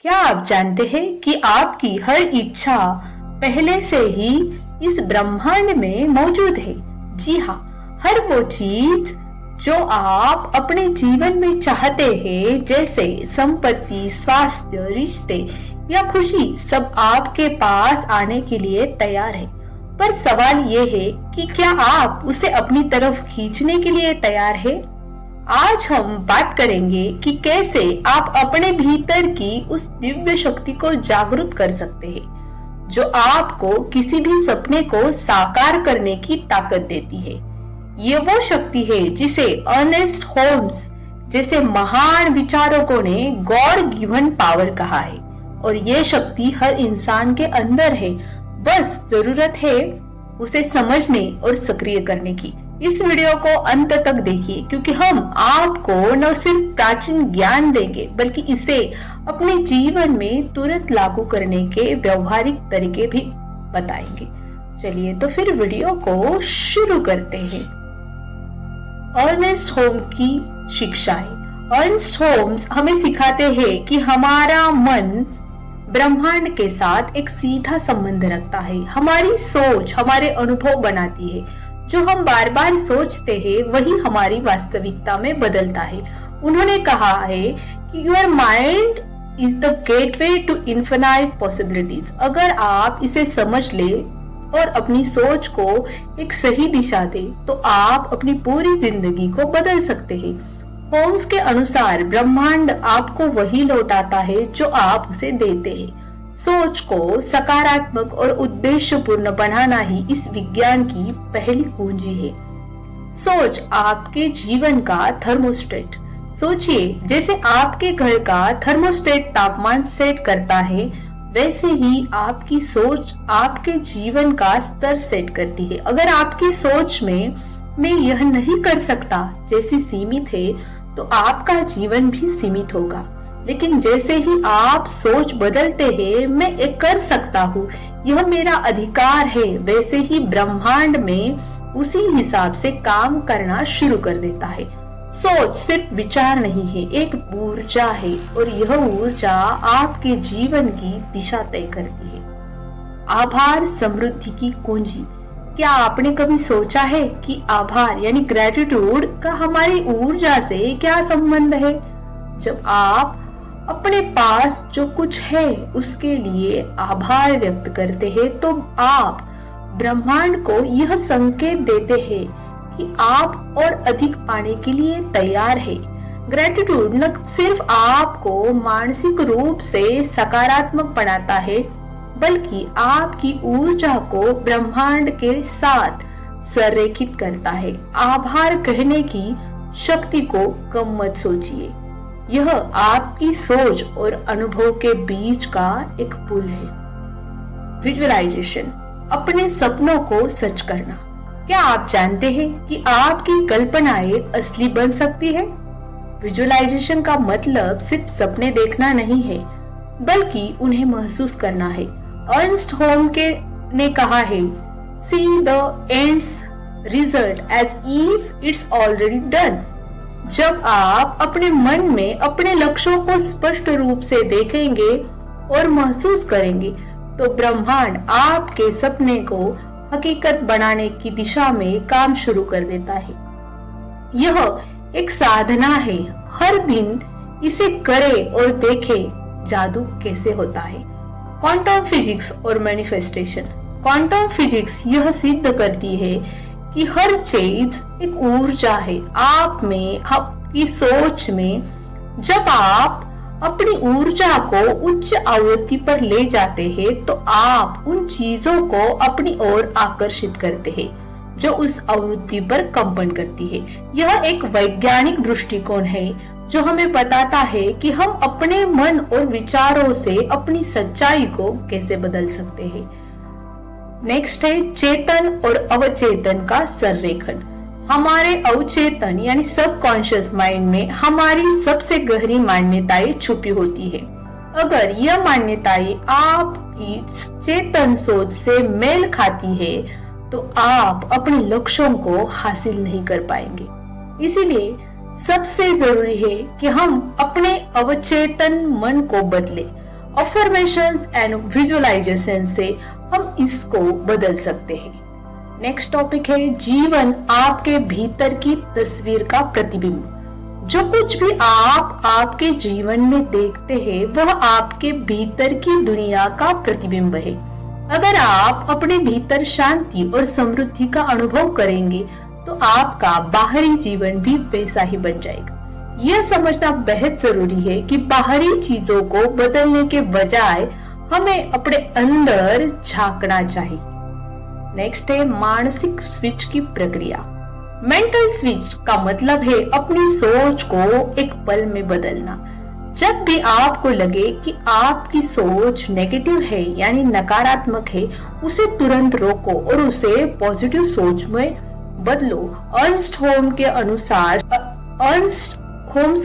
क्या आप जानते हैं कि आपकी हर इच्छा पहले से ही इस ब्रह्मांड में मौजूद है? जी हाँ, हर वो चीज जो आप अपने जीवन में चाहते हैं, जैसे संपत्ति, स्वास्थ्य, रिश्ते या खुशी, सब आपके पास आने के लिए तैयार है। पर सवाल ये है कि क्या आप उसे अपनी तरफ खींचने के लिए तैयार है? आज हम बात करेंगे कि कैसे आप अपने भीतर की उस दिव्य शक्ति को जागृत कर सकते हैं, जो आपको किसी भी सपने को साकार करने की ताकत देती है। ये वो शक्ति है जिसे अर्नेस्ट होम्स जैसे महान विचारकों ने गॉड गिवन पावर कहा है, और ये शक्ति हर इंसान के अंदर है। बस जरूरत है उसे समझने और सक्रिय करने की। इस वीडियो को अंत तक देखिए, क्योंकि हम आपको न सिर्फ प्राचीन ज्ञान देंगे, बल्कि इसे अपने जीवन में तुरंत लागू करने के व्यवहारिक तरीके भी बताएंगे। चलिए तो फिर वीडियो को शुरू करते हैं। अर्नेस्ट होम्स की शिक्षाएं। अर्नेस्ट होम्स हमें सिखाते हैं कि हमारा मन ब्रह्मांड के साथ एक सीधा संबंध रखता है। हमारी सोच हमारे अनुभव बनाती है। जो हम बार बार सोचते हैं वही हमारी वास्तविकता में बदलता है। उन्होंने कहा है कि your mind is the gateway to infinite possibilities. अगर आप इसे समझ ले और अपनी सोच को एक सही दिशा दे, तो आप अपनी पूरी जिंदगी को बदल सकते हैं। होम्स के अनुसार ब्रह्मांड आपको वही लौटाता है जो आप उसे देते हैं। सोच को सकारात्मक और उद्देश्यपूर्ण बनाना ही इस विज्ञान की पहली कुंजी है। सोच आपके जीवन का थर्मोस्टेट। सोचिए, जैसे आपके घर का थर्मोस्टेट तापमान सेट करता है, वैसे ही आपकी सोच आपके जीवन का स्तर सेट करती है। अगर आपकी सोच में मैं यह नहीं कर सकता जैसी सीमित है, तो आपका जीवन भी सीमित होगा। लेकिन जैसे ही आप सोच बदलते हैं, मैं एक कर सकता हूँ, यह मेरा अधिकार है, वैसे ही ब्रह्मांड में उसी हिसाब से काम करना शुरू कर देता है। सोच सिर्फ विचार नहीं है, एक ऊर्जा है, और यह ऊर्जा आपके जीवन की दिशा तय करती है। आभार समृद्धि की कुंजी। क्या आपने कभी सोचा है कि आभार यानी ग्रेटिट्यूड का हमारी ऊर्जा से क्या संबंध है? जब आप अपने पास जो कुछ है उसके लिए आभार व्यक्त करते हैं, तो आप ब्रह्मांड को यह संकेत देते हैं कि आप और अधिक पाने के लिए तैयार है। ग्रेटिट्यूड न सिर्फ आपको मानसिक रूप से सकारात्मक बनाता है, बल्कि आपकी ऊर्जा को ब्रह्मांड के साथ संरेखित करता है। आभार कहने की शक्ति को कम मत सोचिए। यह आपकी सोच और अनुभव के बीच का एक पुल है। विजुअलाइजेशन। अपने सपनों को सच करना। क्या आप जानते हैं कि आपकी कल्पनाएं असली बन सकती है? विजुअलाइजेशन का मतलब सिर्फ सपने देखना नहीं है, बल्कि उन्हें महसूस करना है। अर्नेस्ट होम्स ने कहा है, see the ends result as if it's already done. जब आप अपने मन में अपने लक्ष्यों को स्पष्ट रूप से देखेंगे और महसूस करेंगे, तो ब्रह्मांड आपके सपने को हकीकत बनाने की दिशा में काम शुरू कर देता है। यह एक साधना है। हर दिन इसे करें और देखें जादू कैसे होता है। क्वांटम फिजिक्स और मैनिफेस्टेशन। क्वांटम फिजिक्स यह सिद्ध करती है कि हर चीज एक ऊर्जा है। आप में, आपकी सोच में, जब आप अपनी ऊर्जा को उच्च आवृत्ति पर ले जाते हैं, तो आप उन चीजों को अपनी ओर आकर्षित करते हैं जो उस आवृत्ति पर कंपन करती है। यह एक वैज्ञानिक दृष्टिकोण है जो हमें बताता है कि हम अपने मन और विचारों से अपनी सच्चाई को कैसे बदल सकते हैं। नेक्स्ट है चेतन और अवचेतन का संरेखन। हमारे अवचेतन यानी सबकॉन्शियस माइंड में हमारी सबसे गहरी मान्यताएं छुपी होती है। अगर यह मान्यताएं आपकी चेतन सोच से मेल खाती है, तो आप अपने लक्ष्यों को हासिल नहीं कर पाएंगे। इसीलिए सबसे जरूरी है कि हम अपने अवचेतन मन को बदलें। अफर्मेशंस एंड विजुअलाइजेशन से हम इसको बदल सकते हैं। नेक्स्ट टॉपिक है जीवन आपके भीतर की तस्वीर का प्रतिबिंब। जो कुछ भी आप आपके जीवन में देखते हैं वह आपके भीतर की दुनिया का प्रतिबिंब है। अगर आप अपने भीतर शांति और समृद्धि का अनुभव करेंगे तो आपका बाहरी जीवन भी वैसा ही बन जाएगा। यह समझना बेहद जरूरी है कि बाहरी चीजों को बदलने के बजाय हमें अपने अंदर झांकना चाहिए। नेक्स्ट है मानसिक स्विच की प्रक्रिया। मेंटल स्विच का मतलब है अपनी सोच को एक पल में बदलना। जब भी आपको लगे कि आपकी सोच नेगेटिव है यानी नकारात्मक है, उसे तुरंत रोको और उसे पॉजिटिव सोच में बदलो। अर्नस्ट होम्स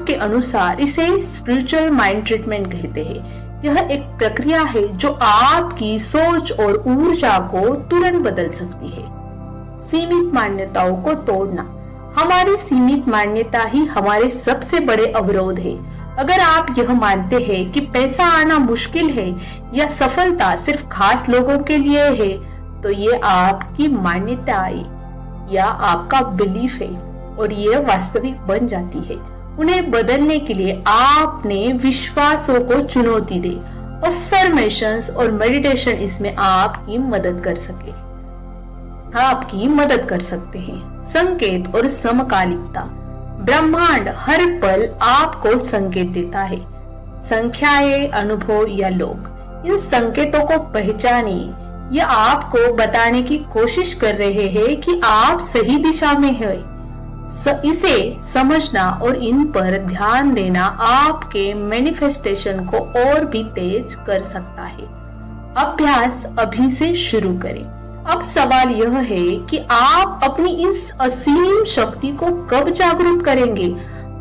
के अनुसार इसे स्पिरिचुअल माइंड ट्रीटमेंट कहते हैं। यह एक प्रक्रिया है जो आपकी सोच और ऊर्जा को तुरंत बदल सकती है। सीमित मान्यताओं को तोड़ना। हमारी सीमित मान्यता ही हमारे सबसे बड़े अवरोध है। अगर आप यह मानते हैं कि पैसा आना मुश्किल है या सफलता सिर्फ खास लोगों के लिए है, तो ये आपकी मान्यता या आपका बिलीफ है और ये वास्तविक बन जाती है। उन्हें बदलने के लिए आपने विश्वासों को चुनौती दे। अफर्मेशंस और मेडिटेशन इसमें आपकी मदद कर सकते हैं। संकेत और समकालिकता। ब्रह्मांड हर पल आपको संकेत देता है। संख्याएं, अनुभव या लोग। इन संकेतों को पहचानिए। यह आपको बताने की कोशिश कर रहे हैं कि आप सही दिशा में हैं। इसे समझना और इन पर ध्यान देना आपके मैनिफेस्टेशन को और भी तेज कर सकता है। अभ्यास अभी से शुरू करें। अब सवाल यह है कि आप अपनी इस असीम शक्ति को कब जागरूक करेंगे।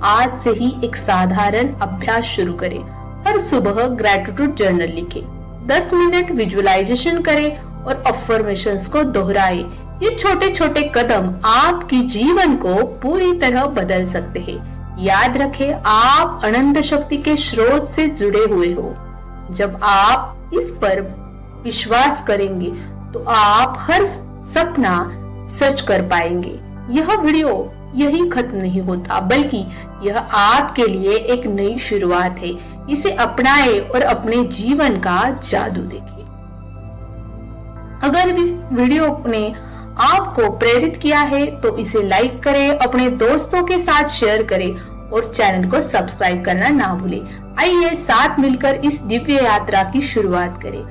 आज से ही एक साधारण अभ्यास शुरू करें। हर सुबह ग्रैटिट्यूड जर्नल लिखें, 10 मिनट विजुअलाइजेशन करें और अफर्मेशंस को दोहराएं। ये छोटे छोटे कदम आपके जीवन को पूरी तरह बदल सकते हैं। याद रखें, आप अनंत शक्ति के स्रोत से जुड़े हुए हो। जब आप इस पर विश्वास करेंगे तो आप हर सपना सच कर पाएंगे। यह वीडियो यही खत्म नहीं होता, बल्कि यह आपके लिए एक नई शुरुआत है। इसे अपनाएं और अपने जीवन का जादू देखें। अगर इस वीडियो ने आपको प्रेरित किया है तो इसे लाइक करें, अपने दोस्तों के साथ शेयर करें और चैनल को सब्सक्राइब करना ना भूलें। आइए साथ मिलकर इस दिव्य यात्रा की शुरुआत करें।